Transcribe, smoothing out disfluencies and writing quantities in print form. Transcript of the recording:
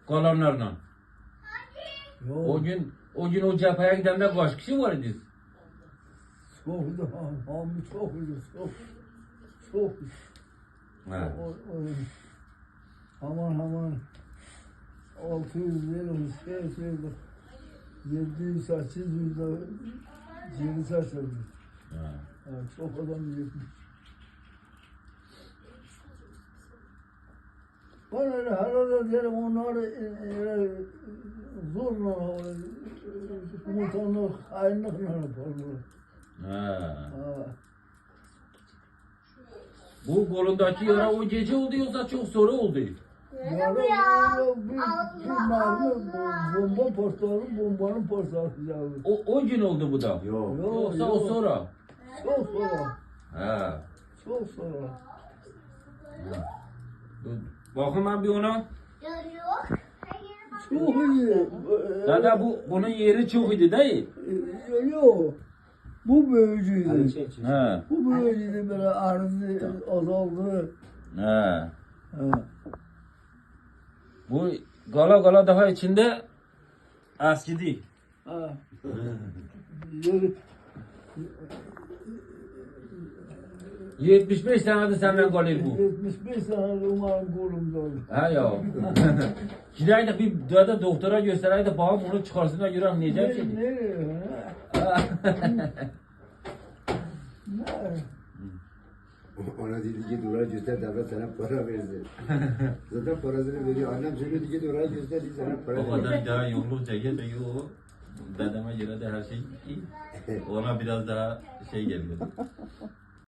Kalanlarla. Yok. O gün o cepheye gidende kaç kişi var idi? Çoktu. Hamı çoktu. Çok. He. Aman 600 verilmiş şey 700-800 da geri saçılmış. He. Yani çok adam yetmiş. Ben öyle herhalde derim onları zorla komutanlık, hainlikle yaparlar. He. Bu kolundaki yara o gece oldu yoksa çok sonra oldu. Yani bir mermi bomba patladı, bombanın patladı yani. O gün oldu bu da. Yok. Yoksa o sonra. Çok sonra. He. Çok sonra. Bakın ben bir ona. Çok iyi. Dede bunun yeri çok idi değil. Yok. Bu büyücüydü. He. Bu büyücüydü böyle arızı azaldı. He. Ha. Bu gala daha içinde eskidi. Ha. Yeri- 75 senedir senden kalır bu. 75 sene umarım kolumda olur. He ya. Gideydik bir dede doktora göstereydik babam onu çıkarsına göre neyecek ki? Ne? Ona dedi git oraya göster devlet sana para versin. Zaten parasını veriyor. Annem söylüyordu git oraya göster dedi sana para O versin. kadar daha yokluk ceket de yok. Dedeme göre de her şey iyi. Ona biraz daha şey geliyor.